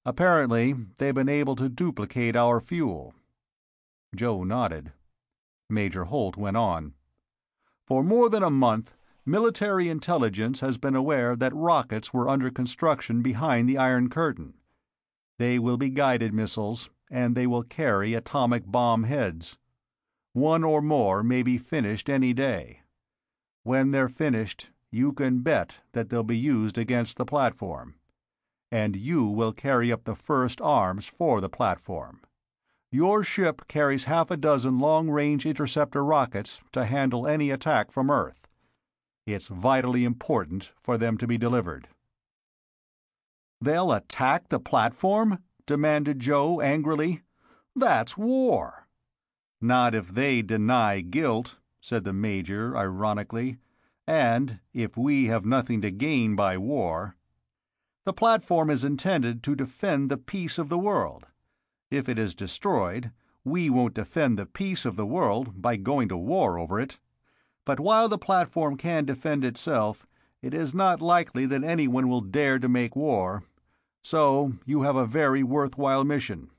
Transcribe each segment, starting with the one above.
Apparently, they've been able to duplicate our fuel." Joe nodded. Major Holt went on. "For more than a month, military intelligence has been aware that rockets were under construction behind the Iron Curtain. They will be guided missiles, and they will carry atomic bomb heads. One or more may be finished any day. When they're finished, you can bet that they'll be used against the platform. And you will carry up the first arms for the platform. Your ship carries half a dozen long-range interceptor rockets to handle any attack from Earth. It's vitally important for them to be delivered." "They'll attack the platform?" demanded Joe angrily. "That's war." "Not if they deny guilt," said the Major ironically, "and if we have nothing to gain by war. The platform is intended to defend the peace of the world. If it is destroyed, we won't defend the peace of the world by going to war over it. But while the platform can defend itself, it is not likely that anyone will dare to make war. So you have a very worthwhile mission.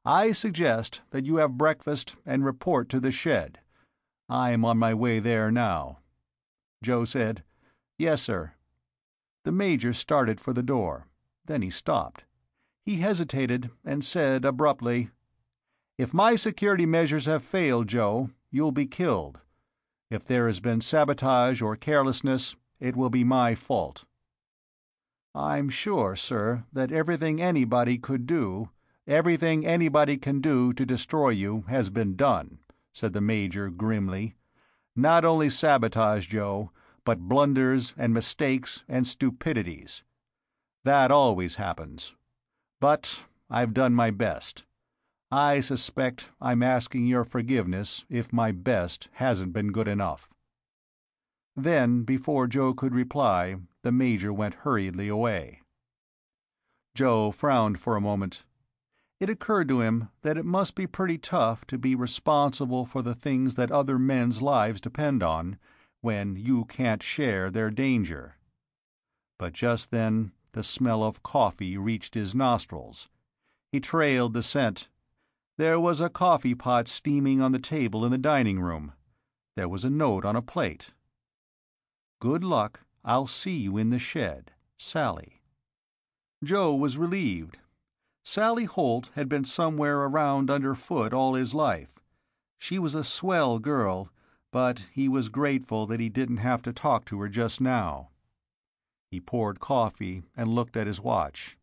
I suggest that you have breakfast and report to the shed. I am on my way there now." Joe said, "Yes, sir." The Major started for the door. Then he stopped. He hesitated and said abruptly, "If my security measures have failed, Joe, you'll be killed. If there has been sabotage or carelessness, it will be my fault." "I'm sure, sir, that everything anybody can do to destroy you has been done," said the Major grimly. "Not only sabotage, Joe, but blunders and mistakes and stupidities. That always happens. But I've done my best. I suspect I'm asking your forgiveness if my best hasn't been good enough." Then, before Joe could reply, the Major went hurriedly away. Joe frowned for a moment. It occurred to him that it must be pretty tough to be responsible for the things that other men's lives depend on, when you can't share their danger. But just then the smell of coffee reached his nostrils. He trailed the scent. There was a coffee pot steaming on the table in the dining room. There was a note on a plate. "Good luck. I'll see you in the shed. Sally." Joe was relieved. Sally Holt had been somewhere around underfoot all his life. She was a swell girl, but he was grateful that he didn't have to talk to her just now. He poured coffee and looked at his watch.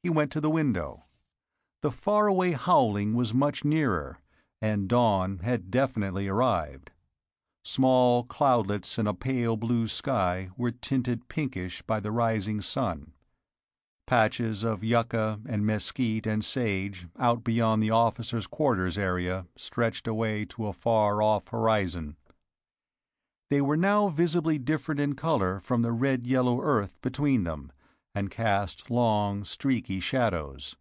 He went to the window. The faraway howling was much nearer, and dawn had definitely arrived. Small cloudlets in a pale blue sky were tinted pinkish by the rising sun. Patches of yucca and mesquite and sage out beyond the officers' quarters area stretched away to a far-off horizon. They were now visibly different in color from the red-yellow earth between them, and cast long, streaky shadows.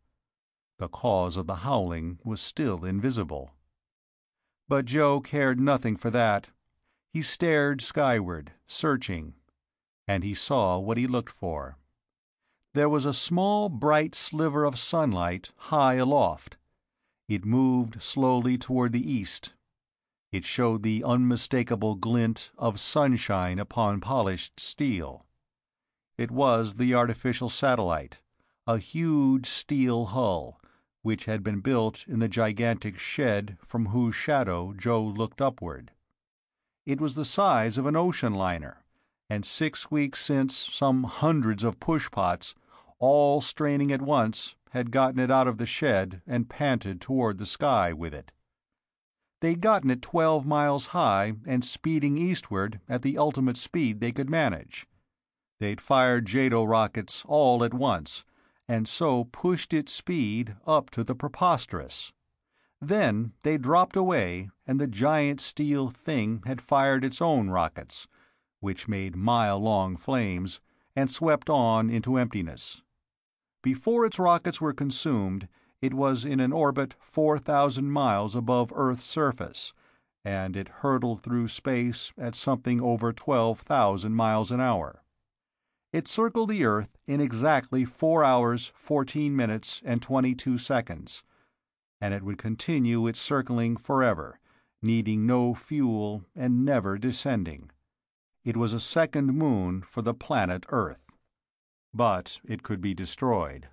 The cause of the howling was still invisible. But Joe cared nothing for that. He stared skyward, searching, and he saw what he looked for. There was a small, bright sliver of sunlight high aloft. It moved slowly toward the east. It showed the unmistakable glint of sunshine upon polished steel. It was the artificial satellite, a huge steel hull, which had been built in the gigantic shed from whose shadow Joe looked upward. It was the size of an ocean liner, and 6 weeks since some hundreds of pushpots, all straining at once, had gotten it out of the shed and panted toward the sky with it. They'd gotten it 12 miles high and speeding eastward at the ultimate speed they could manage. They'd fired JATO rockets all at once, and so pushed its speed up to the preposterous. Then they dropped away, and the giant steel thing had fired its own rockets, which made mile-long flames, and swept on into emptiness. Before its rockets were consumed, it was in an orbit 4,000 miles above Earth's surface, and it hurtled through space at something over 12,000 miles an hour. It circled the Earth in exactly 4 hours, 14 minutes, and 22 seconds, and it would continue its circling forever, needing no fuel and never descending. It was a second moon for the planet Earth. But it could be destroyed.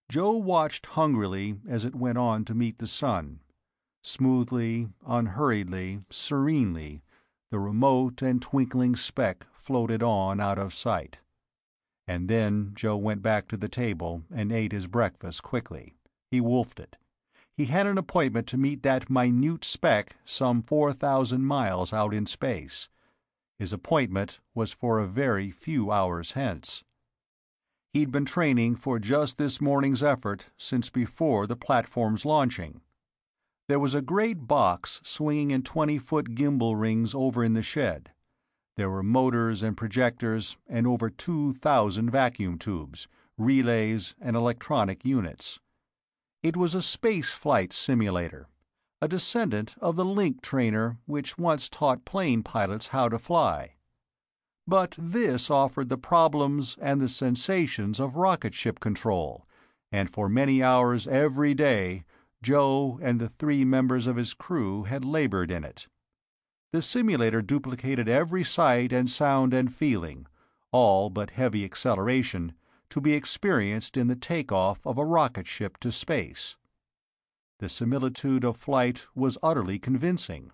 Joe watched hungrily as it went on to meet the sun. Smoothly, unhurriedly, serenely, the remote and twinkling speck floated on out of sight. And then Joe went back to the table and ate his breakfast quickly. He wolfed it. He had an appointment to meet that minute speck some 4,000 miles out in space. His appointment was for a very few hours hence. He'd been training for just this morning's effort since before the platform's launching. There was a great box swinging in 20-foot gimbal rings over in the shed. There were motors and projectors and over 2,000 vacuum tubes, relays, and electronic units. It was a space flight simulator, a descendant of the Link trainer which once taught plane pilots how to fly. But this offered the problems and the sensations of rocket ship control, and for many hours every day Joe and the 3 members of his crew had labored in it. The simulator duplicated every sight and sound and feeling, all but heavy acceleration, to be experienced in the takeoff of a rocket ship to space. The similitude of flight was utterly convincing.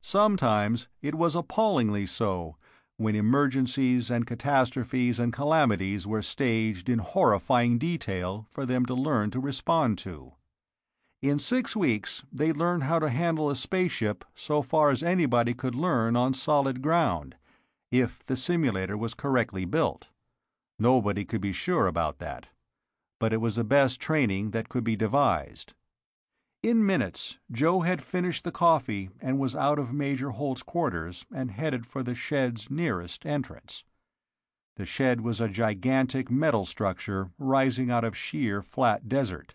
Sometimes it was appallingly so, when emergencies and catastrophes and calamities were staged in horrifying detail for them to learn to respond to. In 6 weeks, they learned how to handle a spaceship so far as anybody could learn on solid ground, if the simulator was correctly built. Nobody could be sure about that. But it was the best training that could be devised. In minutes, Joe had finished the coffee and was out of Major Holt's quarters and headed for the shed's nearest entrance. The shed was a gigantic metal structure rising out of sheer, flat desert.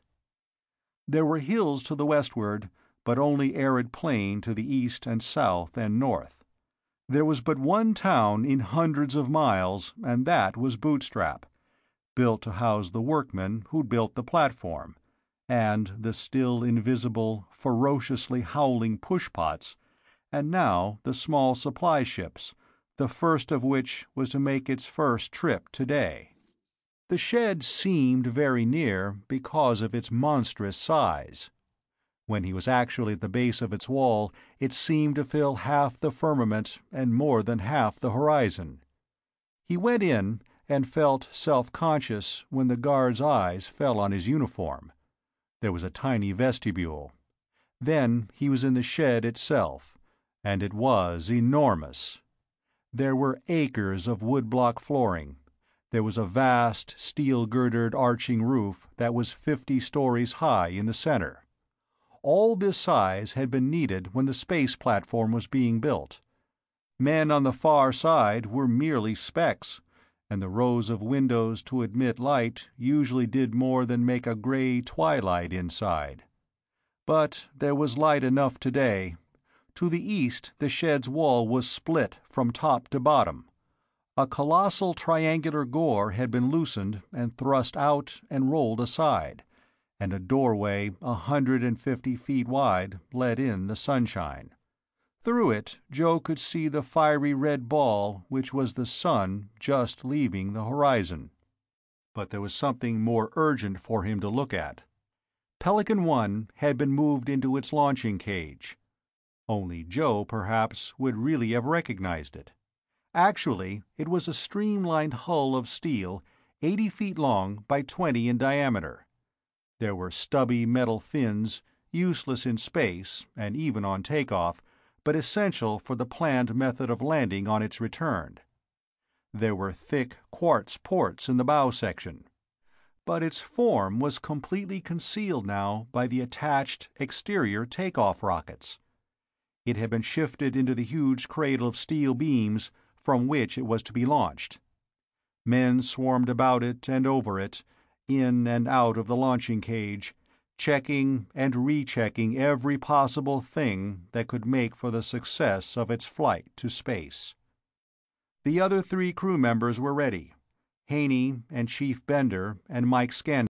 There were hills to the westward, but only arid plain to the east and south and north. There was but one town in hundreds of miles, and that was Bootstrap, built to house the workmen who'd built the platform, and the still invisible, ferociously howling pushpots, and now the small supply ships, the first of which was to make its first trip today. The shed seemed very near because of its monstrous size. When he was actually at the base of its wall, it seemed to fill half the firmament and more than half the horizon. He went in and felt self-conscious when the guard's eyes fell on his uniform. There was a tiny vestibule. Then he was in the shed itself, and it was enormous. There were acres of woodblock flooring. There was a vast, steel-girdered arching roof that was 50 stories high in the center. All this size had been needed when the space platform was being built. Men on the far side were merely specks, and the rows of windows to admit light usually did more than make a gray twilight inside. But there was light enough today. To the east the shed's wall was split from top to bottom. A colossal triangular gore had been loosened and thrust out and rolled aside, and a doorway 150 feet wide let in the sunshine. Through it Joe could see the fiery red ball which was the sun just leaving the horizon. But there was something more urgent for him to look at. Pelican 1 had been moved into its launching cage. Only Joe, perhaps, would really have recognized it. Actually, it was a streamlined hull of steel, 80 feet long by 20 in diameter. There were stubby metal fins, useless in space and even on takeoff, but essential for the planned method of landing on its return. There were thick quartz ports in the bow section. But its form was completely concealed now by the attached exterior takeoff rockets. It had been shifted into the huge cradle of steel beams from which it was to be launched. Men swarmed about it and over it, in and out of the launching cage, checking and rechecking every possible thing that could make for the success of its flight to space. The other 3 crew members were ready. Haney and Chief Bender and Mike Scan